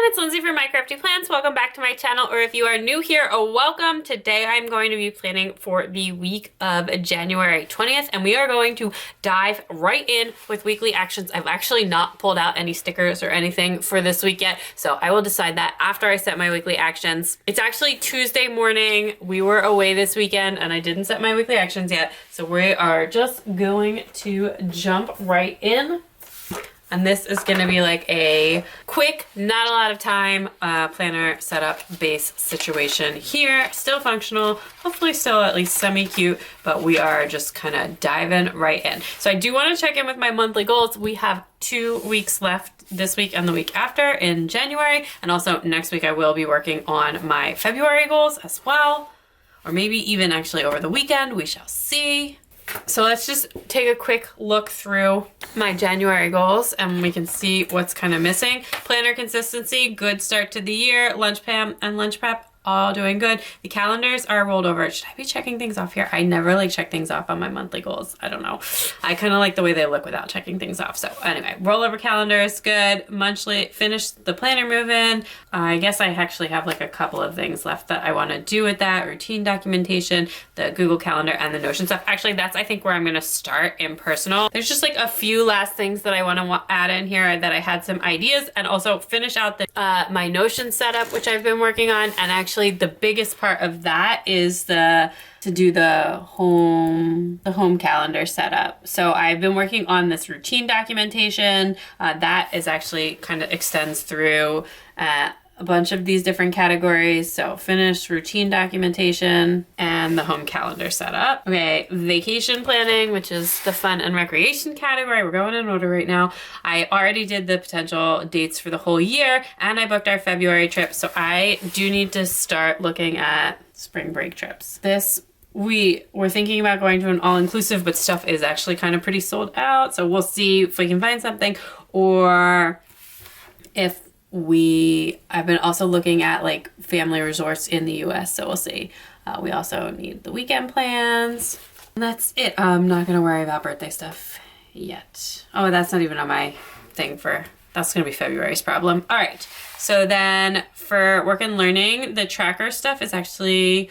it's Lindsay from My Crafty Plans. Welcome back to my channel, or if you are new here, welcome. Today I'm going to be planning for the week of January 20th, and we are going to dive right in with weekly actions. I've actually not pulled out any stickers or anything for this week yet, so I will decide that after I set my weekly actions. It's actually Tuesday morning. We were away this weekend, and I didn't set my weekly actions yet, so we are just going to jump right in. And this is gonna be like a quick, not a lot of time planner setup base situation here. Still functional, hopefully still at least semi-cute, but we are just kind of diving right in. So I do wanna check in with my monthly goals. We have 2 weeks left, this week and the week after in January. And also next week I will be working on my February goals as well. Or maybe even actually over the weekend, we shall see. So let's just take a quick look through my January goals and we can see what's kind of missing. Planner consistency, good start to the year. Lunch prep, all doing good. The calendars are rolled over. Should I be checking things off here? I never like check things off on my monthly goals. I don't know. I kind of like the way they look without checking things off. So anyway, rollover calendars, good. Monthly, finished the planner move-in. I guess I actually have like a couple of things left that I want to do with that. Routine documentation, the Google Calendar, and the Notion stuff. Actually, that's I think where I'm going to start in personal. There's just like a few last things that I want to add in here that I had some ideas, and also finish out the my Notion setup, which I've been working on. And actually the biggest part of that is to do the home calendar setup. So I've been working on this routine documentation that is actually kind of extends through a bunch of these different categories. So finished routine documentation and the home calendar setup. Okay, vacation planning, which is the fun and recreation category. We're going in order right now. I already did the potential dates for the whole year, and I booked our February trip. So I do need to start looking at spring break trips. We were thinking about going to an all-inclusive, but stuff is actually kind of pretty sold out. So we'll see if we can find something, or if I've been also looking at like family resorts in the US, so we'll see. We also need the weekend plans. And that's it. I'm not gonna worry about birthday stuff yet. Oh, that's not even on my thing that's gonna be February's problem. All right, so then for work and learning, the tracker stuff is actually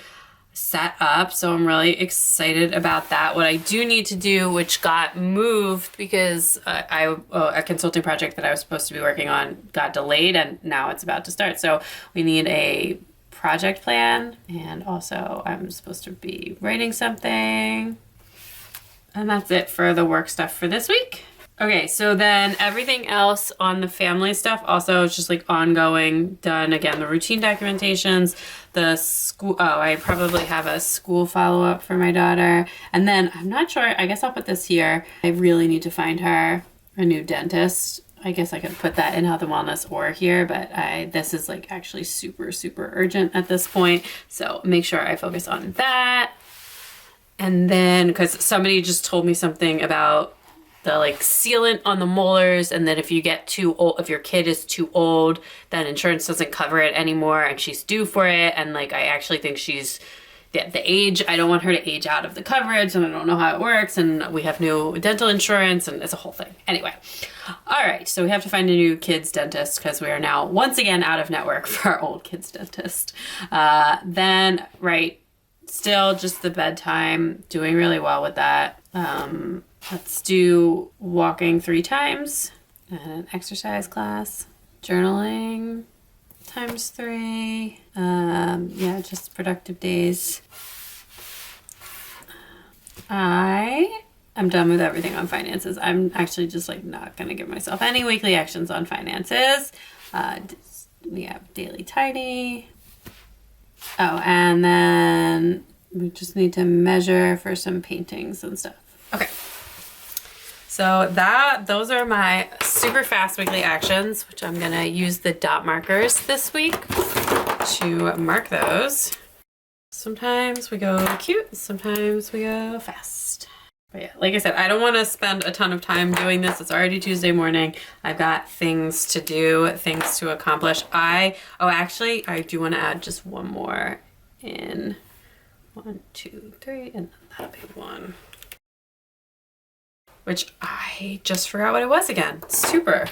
set up, so I'm really excited about that. What I do need to do, which got moved because a consulting project that I was supposed to be working on got delayed, and now it's about to start. So we need a project plan, and also I'm supposed to be writing something. And that's it for the work stuff for this week. Okay, so then everything else on the family stuff also is just like ongoing, done. Again, the routine documentations, the school, I probably have a school follow-up for my daughter. And then I'm not sure, I guess I'll put this here. I really need to find her a new dentist. I guess I could put that in Health and Wellness or here, but this is like actually super, super urgent at this point. So make sure I focus on that. And then, because somebody just told me something about the like sealant on the molars, and that if you get too old, if your kid is too old, then insurance doesn't cover it anymore, and she's due for it. And like I actually think she's the age, I don't want her to age out of the coverage, and I don't know how it works, and we have new dental insurance, and it's a whole thing. Anyway, all right, so we have to find a new kids dentist because we are now once again out of network for our old kids dentist. Then right, still just the bedtime, doing really well with that. Let's do walking 3 times, and an exercise class, journaling times 3. Yeah, just productive days. I am done with everything on finances. I'm actually just like not gonna give myself any weekly actions on finances. We have daily tidy. Oh, and then we just need to measure for some paintings and stuff. Okay. So those are my super fast weekly actions, which I'm gonna use the dot markers this week to mark those. Sometimes we go cute, sometimes we go fast. But yeah, like I said, I don't wanna spend a ton of time doing this. It's already Tuesday morning. I've got things to do, things to accomplish. Actually, I do wanna add just one more in. 1, 2, 3, and then that big one. Which I just forgot what it was again. Super.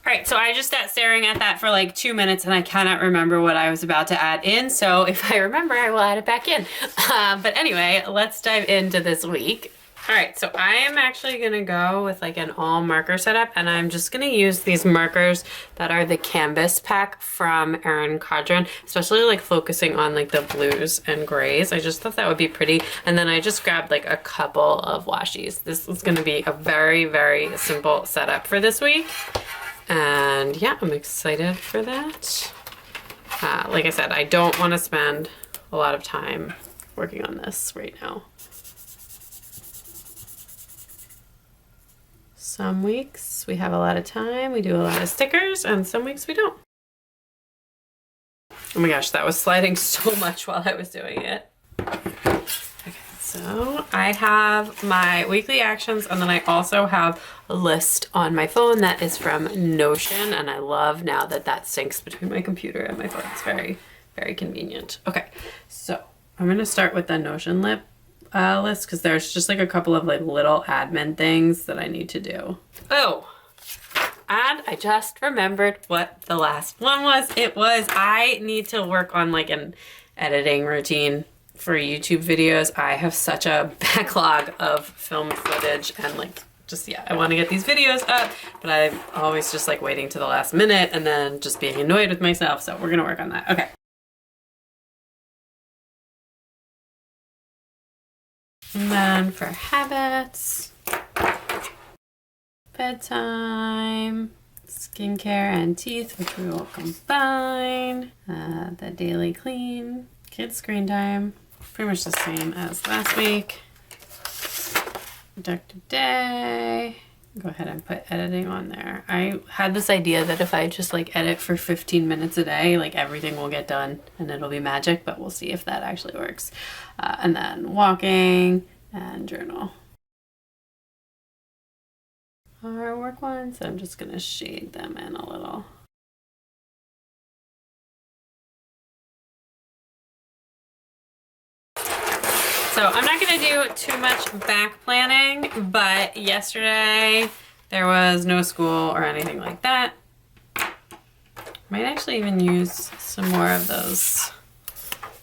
All right, so I just sat staring at that for like 2 minutes and I cannot remember what I was about to add in. So if I remember, I will add it back in. But anyway, let's dive into this week. All right, so I am actually gonna go with like an all marker setup, and I'm just gonna use these markers that are the canvas pack from Erin Condren, especially like focusing on like the blues and grays. I just thought that would be pretty. And then I just grabbed like a couple of washies. This is gonna be a very, very simple setup for this week. And yeah, I'm excited for that. Like I said, I don't wanna spend a lot of time working on this right now. Some weeks we have a lot of time, we do a lot of stickers, and some weeks we don't. Oh my gosh, that was sliding so much while I was doing it. Okay, so I have my weekly actions, and then I also have a list on my phone that is from Notion, and I love now that that syncs between my computer and my phone. It's very, very convenient. Okay, so I'm gonna start with the Notion list because there's just like a couple of like little admin things that I need to do. Oh, and I just remembered what the last one was. It was I need to work on like an editing routine for YouTube videos. I have such a backlog of filmed footage and like just, yeah, I want to get these videos up, but I'm always just like waiting to the last minute and then just being annoyed with myself. So we're gonna work on that. Okay. And then for habits, bedtime, skincare and teeth, which we will combine, the daily clean, kids screen time, pretty much the same as last week, productive day. Go ahead and put editing on there. I had this idea that if I just like edit for 15 minutes a day, like everything will get done and it'll be magic, but we'll see if that actually works. And then walking and journal. Our work ones, I'm just gonna shade them in a little. So I'm not gonna do too much back planning, but yesterday there was no school or anything like that. Might actually even use some more of those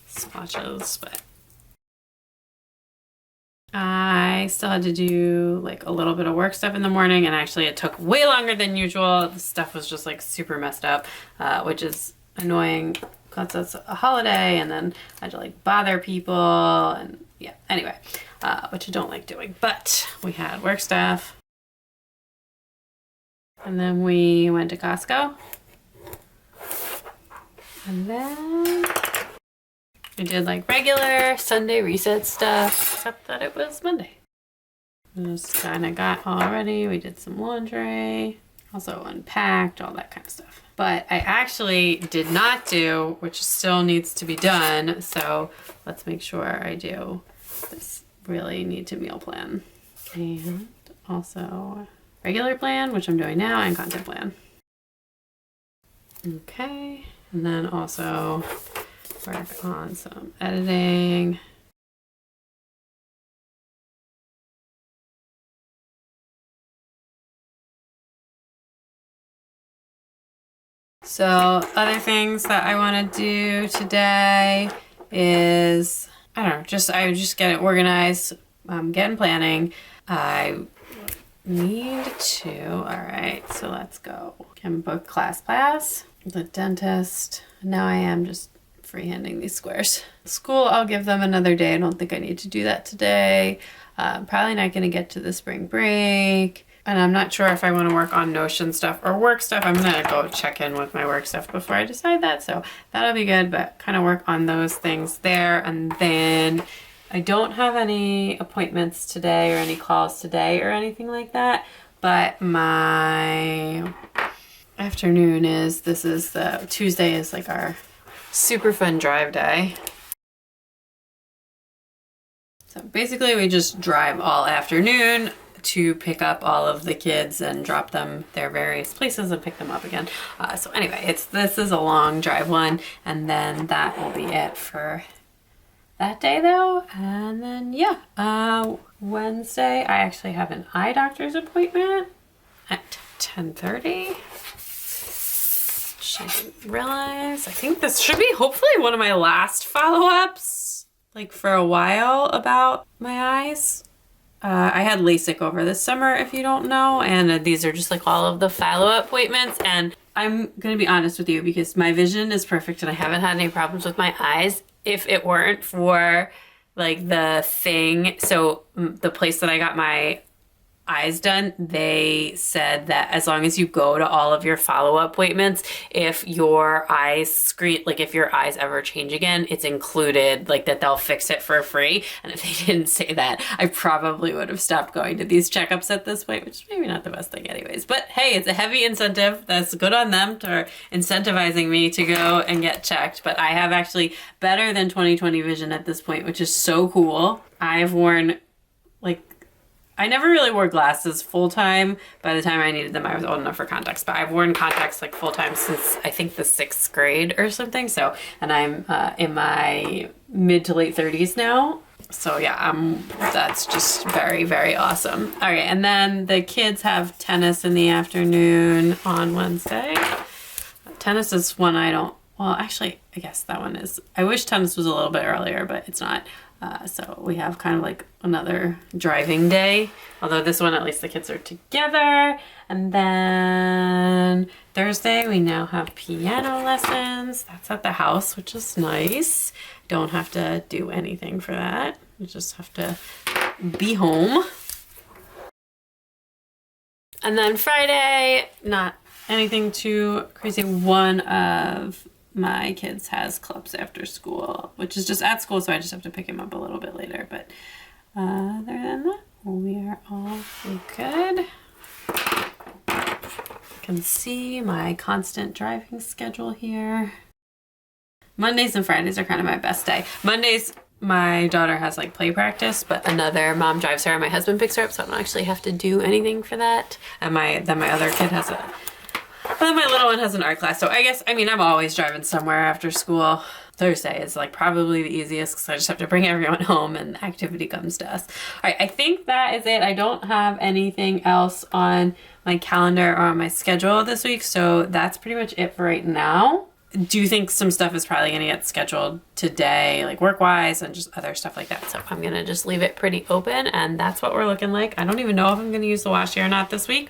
swatches, but I still had to do like a little bit of work stuff in the morning, and actually it took way longer than usual. The stuff was just like super messed up, which is annoying because it's a holiday and then I had to like bother people and yeah, anyway, which I don't like doing, but we had work stuff. And then we went to Costco. And then we did like regular Sunday reset stuff, except that it was Monday. Just kind of got all ready. We did some laundry, also unpacked, all that kind of stuff. But I actually did not do, which still needs to be done, so let's make sure I do this really need to meal plan. And also regular plan, which I'm doing now, and content plan. Okay, and then also work on some editing. So other things that I want to do today is, I don't know, I just get it organized, getting planning. I need to, all right, so let's go. Can book class, the dentist. Now I am just freehanding these squares. School, I'll give them another day. I don't think I need to do that today. Probably not going to get to the spring break. And I'm not sure if I want to work on Notion stuff or work stuff. I'm going to go check in with my work stuff before I decide that. So that'll be good, but kind of work on those things there. And then I don't have any appointments today or any calls today or anything like that. But my afternoon Tuesday is like our super fun drive day. So basically we just drive all afternoon to pick up all of the kids and drop them their various places and pick them up again. So anyway, this is a long drive one, and then that will be it for that day though. And then yeah, Wednesday I actually have an eye doctor's appointment at 10:30. which I didn't realize. I think this should be hopefully one of my last follow-ups, like for a while, about my eyes. I had LASIK over this summer, if you don't know, and these are just like all of the follow-up appointments. And I'm gonna be honest with you, because my vision is perfect and I haven't had any problems with my eyes. If it weren't for like the thing, so the place that I got my eyes done, they said that as long as you go to all of your follow-up appointments, if your eyes screen, like if your eyes ever change again, it's included, like that they'll fix it for free. And if they didn't say that, I probably would have stopped going to these checkups at this point, which is maybe not the best thing anyways. But hey, it's a heavy incentive. That's good on them for incentivizing me to go and get checked. But I have actually better than 20/20 vision at this point, which is so cool. I've worn, like, I never really wore glasses full time. By the time I needed them, I was old enough for contacts, but I've worn contacts like full time since I think the 6th grade or something. So, and I'm in my mid to late 30s now. So yeah, that's just very, very awesome. All right, and then the kids have tennis in the afternoon on Wednesday. Tennis is one I don't, well, actually, I guess that one is, I wish tennis was a little bit earlier, but it's not. So we have kind of like another driving day, although this one, at least the kids are together. And then Thursday, we now have piano lessons. That's at the house, which is nice. Don't have to do anything for that. You just have to be home. And then Friday, not anything too crazy. One of my kids has clubs after school, which is just at school, so I just have to pick him up a little bit later. But other than that, we are all good. You can see my constant driving schedule here. Mondays and Fridays are kind of my best day. Mondays, my daughter has like play practice, but another mom drives her and my husband picks her up, so I don't actually have to do anything for that. And then my other kid has my little one has an art class, so I guess, I mean, I'm always driving somewhere after school. Thursday is like probably the easiest because I just have to bring everyone home and the activity comes to us. All right, I think that is it. I don't have anything else on my calendar or on my schedule this week, so that's pretty much it for right now. Do you think some stuff is probably gonna get scheduled today, like work-wise and just other stuff like that? So I'm gonna just leave it pretty open, and that's what we're looking like. I don't even know if I'm gonna use the washi or not this week.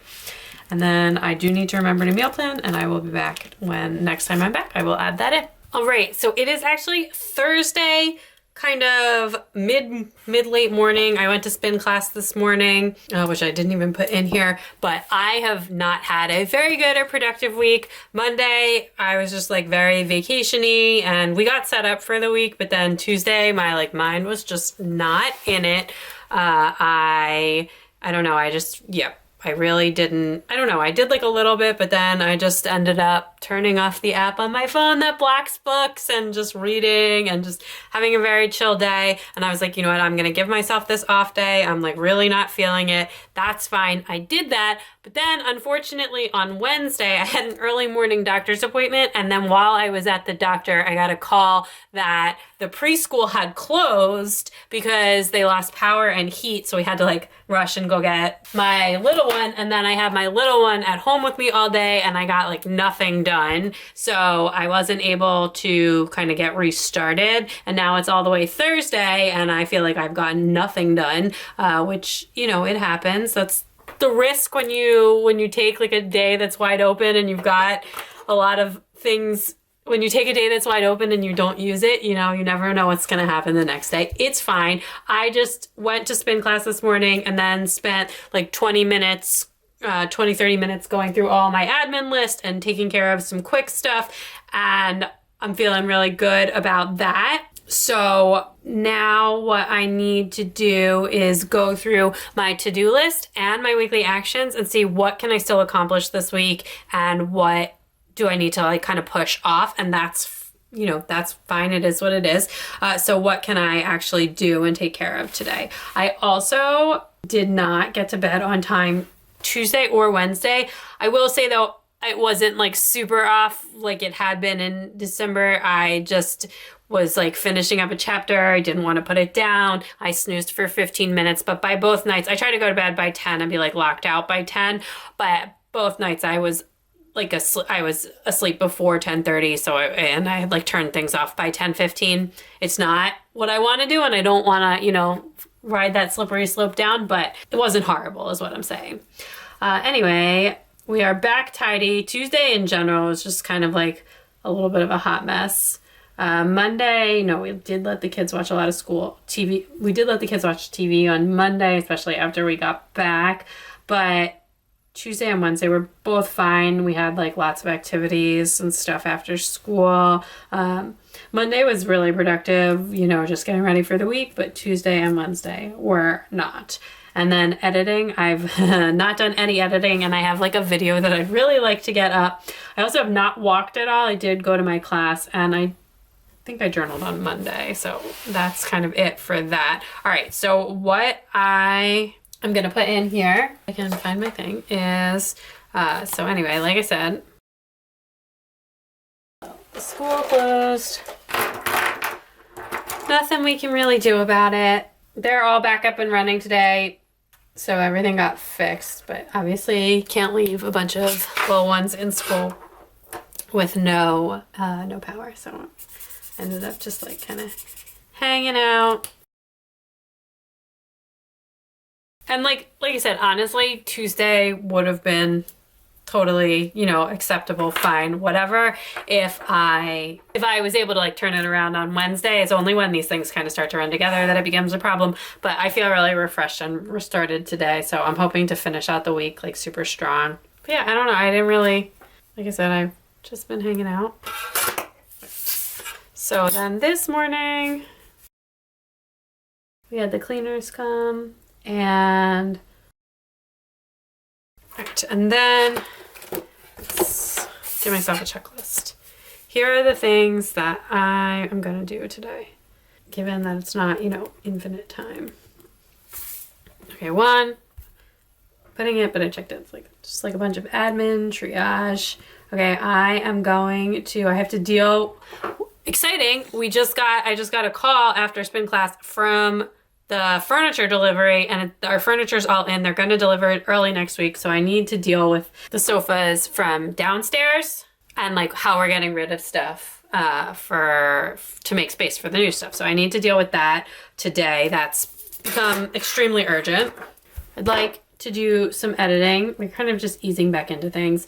And then I do need to remember to meal plan, and I will be back when next time I'm back, I will add that in. All right, so it is actually Thursday, kind of mid-late morning. I went to spin class this morning, which I didn't even put in here, but I have not had a very good or productive week. Monday, I was just like very vacation-y, and we got set up for the week, but then Tuesday, my like mind was just not in it. I don't know, I really didn't, I don't know, I did like a little bit, but then I just ended up turning off the app on my phone that blocks books and just reading and just having a very chill day. And I was like, you know what, I'm gonna give myself this off day. I'm like really not feeling it. That's fine. I did that. But then unfortunately on Wednesday, I had an early morning doctor's appointment. And then while I was at the doctor, I got a call that the preschool had closed because they lost power and heat. So we had to like rush and go get my little one. And then I had my little one at home with me all day and I got like nothing done. So I wasn't able to kind of get restarted. And now it's all the way Thursday and I feel like I've gotten nothing done, which, you know, it happens. That's the risk when you take like a day that's wide open and you've got a lot of things. When you take a day that's wide open and you don't use it, you know, you never know what's going to happen the next day. It's fine. I just went to spin class this morning and then spent like 30 minutes going through all my admin list and taking care of some quick stuff. And I'm feeling really good about that. So now what I need to do is go through my to-do list and my weekly actions and see what can I still accomplish this week and what do I need to like kind of push off. And that's, you know, that's fine. It is what it is. So what can I actually do and take care of today? I also did not get to bed on time Tuesday or Wednesday. I will say though, it wasn't like super off like it had been in December. I just was like finishing up a chapter. I didn't want to put it down. I snoozed for 15 minutes, but by both nights, I tried to go to bed by 10 and be like locked out by 10. But both nights I was like I was asleep before 10:30, so and I had like turned things off by 10:15. It's not what I want to do, and I don't want to, you know, ride that slippery slope down, but it wasn't horrible is what I'm saying. Anyway, we are back tidy. Tuesday in general was just kind of like a little bit of a hot mess. Monday, no, we did let the kids watch a lot of school TV. We did let the kids watch TV on Monday, especially after we got back, but Tuesday and Wednesday were both fine. We had like lots of activities and stuff after school. Monday was really productive, you know, just getting ready for the week, but Tuesday and Wednesday were not. And then editing, I've not done any editing, and I have like a video that I'd really like to get up. I also have not walked at all. I did go to my class, and I think I journaled on Monday, so that's kind of it for that. All right, so what I'm gonna put in here, I can find my thing, is, so anyway, like I said, the school closed. Nothing we can really do about it. They're all back up and running today, so everything got fixed, but obviously can't leave a bunch of little ones in school with no power, so ended up just like kind of hanging out. And like I said, honestly, Tuesday would have been totally, you know, acceptable, fine, whatever. If I was able to like turn it around on Wednesday, it's only when these things kind of start to run together that it becomes a problem. But I feel really refreshed and restarted today, so I'm hoping to finish out the week like super strong. But yeah, I don't know. I didn't really, like I said, I've just been hanging out. So then this morning, we had the cleaners come, and right, and then let's give myself a checklist. Here are the things that I am going to do today, given that it's not, you know, infinite time. Okay, one, putting it, but I checked it. It's like just like a bunch of admin, triage. Okay, I have to deal. Exciting. I just got a call after spin class from the furniture delivery, and our furniture's all in. They're going to deliver it early next week, so I need to deal with the sofas from downstairs and like how we're getting rid of stuff to make space for the new stuff. So I need to deal with that today. That's become extremely urgent. I'd like to do some editing. We're kind of just easing back into things.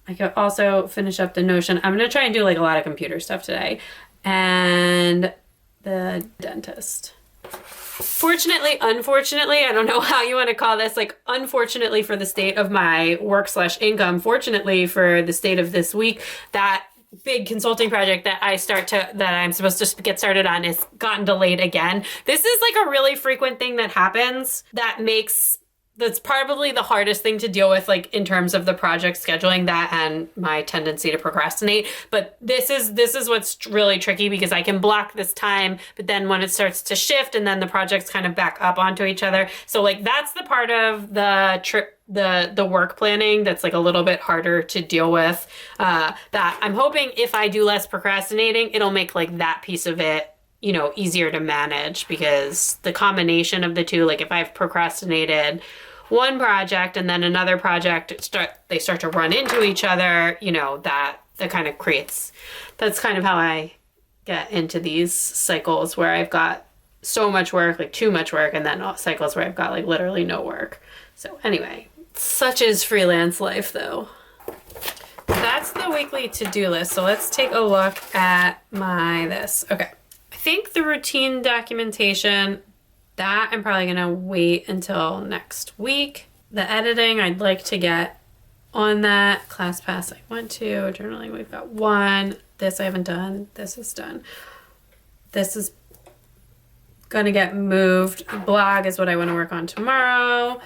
I could also finish up the Notion. I'm going to try and do like a lot of computer stuff today. And the dentist. Fortunately, unfortunately, I don't know how you want to call this, like unfortunately for the state of my work/income, fortunately for the state of this week, that big consulting project that I'm supposed to get started on is gotten delayed again. This is like a really frequent thing that happens that's probably the hardest thing to deal with, like in terms of the project scheduling, that and my tendency to procrastinate. But this is what's really tricky, because I can block this time, but then when it starts to shift and then the projects kind of back up onto each other. So like that's the part of the work planning that's like a little bit harder to deal with, that I'm hoping if I do less procrastinating, it'll make like that piece of it, you know, easier to manage, because the combination of the two, like if I've procrastinated one project and then another project they start to run into each other, you know, that kind of creates, that's kind of how I get into these cycles where I've got so much work, like too much work, and then cycles where I've got like literally no work. So anyway, such is freelance life though. That's the weekly to-do list. So let's take a look at this. Okay. I think the routine documentation, that I'm probably going to wait until next week. The editing, I'd like to get on that. ClassPass I went to. Journaling, we've got one. This I haven't done. This is done. This is going to get moved. Blog is what I want to work on tomorrow.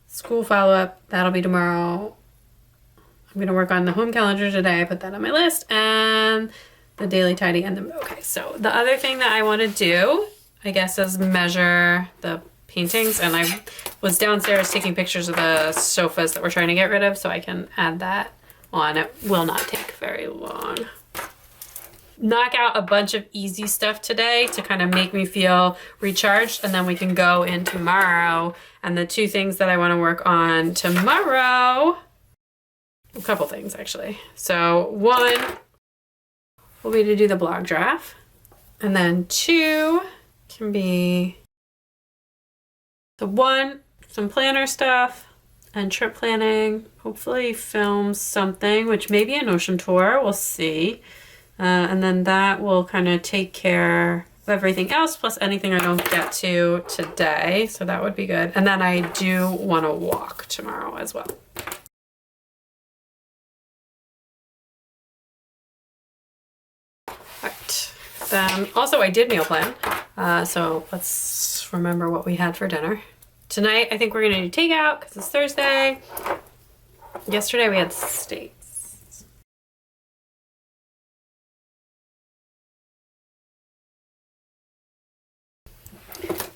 School follow-up, that'll be tomorrow. I'm going to work on the home calendar today. I put that on my list. And the daily tidy and okay, so the other thing that I want to do, I guess, is measure the paintings. And I was downstairs taking pictures of the sofas that we're trying to get rid of, so I can add that on. It will not take very long. Knock out a bunch of easy stuff today to kind of make me feel recharged, and then we can go in tomorrow. And the two things that I want to work on tomorrow A couple things actually. So one will be to do the blog draft, and then two can be some planner stuff and trip planning. Hopefully film something, which may be an ocean tour, we'll see. And then that will kind of take care of everything else, plus anything I don't get to today. So that would be good. And then I do want to walk tomorrow as well. Right. Then also I did meal plan. So let's remember what we had for dinner. Tonight I think we're gonna do takeout because it's Thursday. Yesterday we had steaks.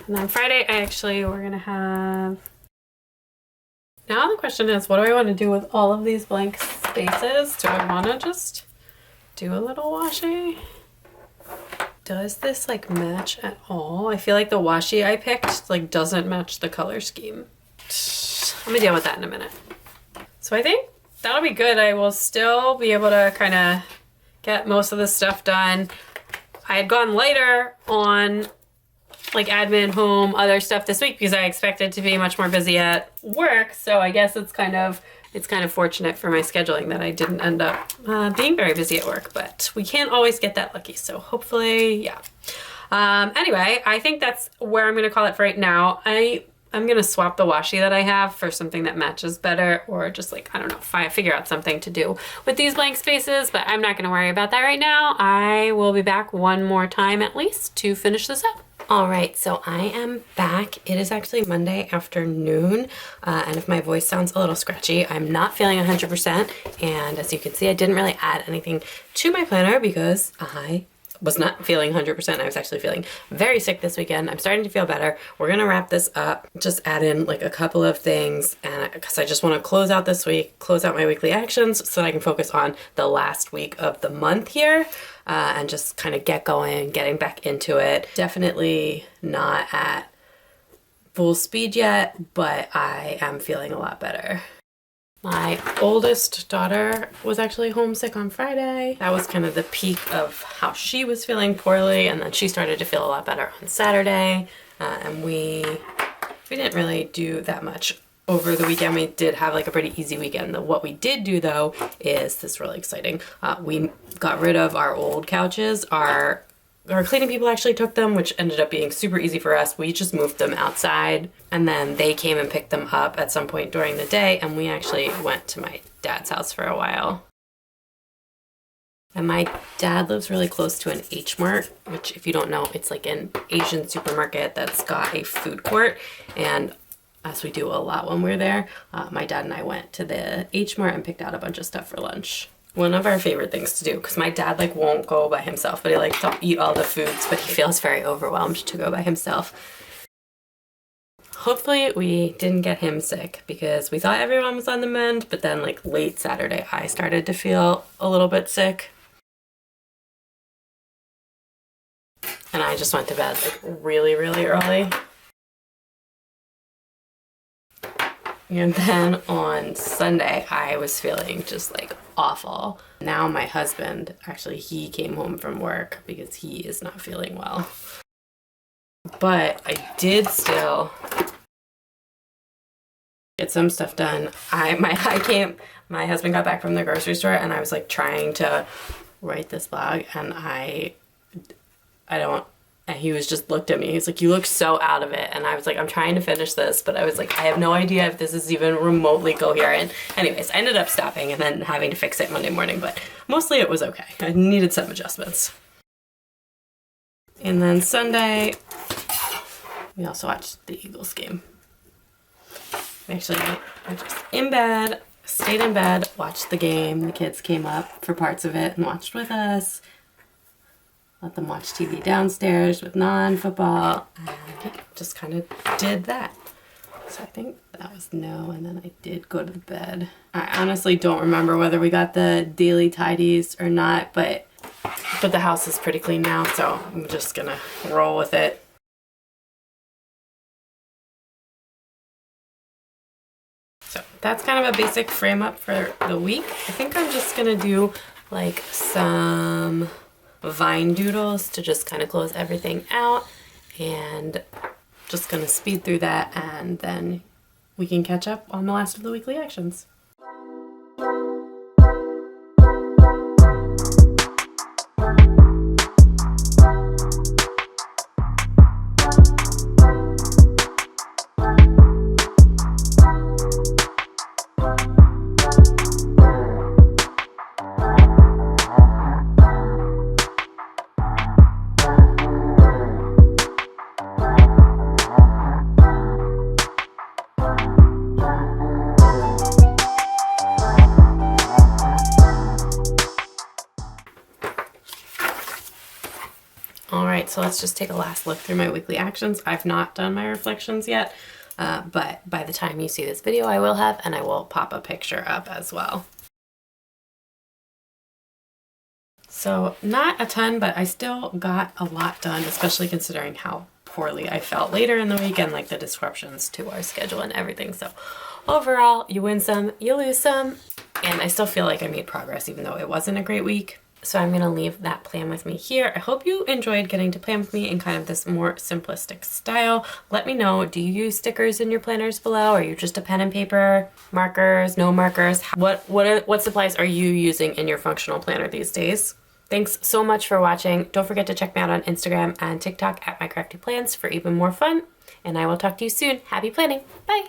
And then Friday we're gonna have. Now the question is, what do I want to do with all of these blank spaces? Do I want to just do a little washi? Does this like match at all? I feel like the washi I picked like doesn't match the color scheme. I'm gonna deal with that in a minute. So I think that'll be good. I will still be able to kind of get most of this stuff done. I had gone lighter on like admin, home, other stuff this week because I expected to be much more busy at work. So I guess it's kind of fortunate for my scheduling that I didn't end up being very busy at work, but we can't always get that lucky. So hopefully, yeah. Anyway, I think that's where I'm going to call it for right now. I'm going to swap the washi that I have for something that matches better, or just like, I don't know, figure out something to do with these blank spaces, but I'm not going to worry about that right now. I will be back one more time at least to finish this up. All right, so I am back. It is actually Monday afternoon, and if my voice sounds a little scratchy, I'm not feeling 100%, and as you can see, I didn't really add anything to my planner because I was not feeling 100%. I was actually feeling very sick this weekend. I'm starting to feel better. We're gonna wrap this up, just add in like a couple of things, and because I just want to close out this week, close out my weekly actions so that I can focus on the last week of the month here. And just kind of get going, getting back into it. Definitely not at full speed yet, but I am feeling a lot better. My oldest daughter was actually homesick on Friday. That was kind of the peak of how she was feeling poorly, and then she started to feel a lot better on Saturday. And we didn't really do that much over the weekend. We did have like a pretty easy weekend. What we did do though is this really exciting. We got rid of our old couches. Our cleaning people actually took them, which ended up being super easy for us. We just moved them outside, and then they came and picked them up at some point during the day, and we actually went to my dad's house for a while. And my dad lives really close to an H Mart, which if you don't know, it's like an Asian supermarket that's got a food court. And as we do a lot when we're there, my dad and I went to the H Mart and picked out a bunch of stuff for lunch. One of our favorite things to do, because my dad like won't go by himself, but he likes to eat all the foods, but he feels very overwhelmed to go by himself. Hopefully we didn't get him sick, because we thought everyone was on the mend, but then like late Saturday I started to feel a little bit sick. And I just went to bed like really, really early. And then on Sunday, I was feeling just like awful. Now my husband, actually he came home from work because he is not feeling well. But I did still get some stuff done. My husband got back from the grocery store, and I was like trying to write this blog, and and he was just looked at me. He's like, you look so out of it. And I was like, I'm trying to finish this, but I was like, I have no idea if this is even remotely coherent. Anyways, I ended up stopping and then having to fix it Monday morning, but mostly it was okay. I needed some adjustments. And then Sunday, we also watched the Eagles game. Actually, I just stayed in bed, watched the game. The kids came up for parts of it and watched with us. Let them watch TV downstairs with non-football, and just kind of did that. So I think that was no, and then I did go to bed. I honestly don't remember whether we got the daily tidies or not, but the house is pretty clean now, so I'm just gonna roll with it. So that's kind of a basic frame up for the week. I think I'm just gonna do like some vine doodles to just kind of close everything out, and just gonna speed through that, and then we can catch up on the last of the weekly actions. Alright, so let's just take a last look through my weekly actions. I've not done my reflections yet, but by the time you see this video I will have, and I will pop a picture up as well. So not a ton, but I still got a lot done, especially considering how poorly I felt later in the week and like the disruptions to our schedule and everything. So overall, you win some, you lose some, and I still feel like I made progress even though it wasn't a great week. So I'm going to leave that plan with me here. I hope you enjoyed getting to plan with me in kind of this more simplistic style. Let me know, do you use stickers in your planners below? Are you just a pen and paper? Markers? No markers? What supplies are you using in your functional planner these days? Thanks so much for watching. Don't forget to check me out on Instagram and TikTok at MyCraftyPlans for even more fun. And I will talk to you soon. Happy planning. Bye.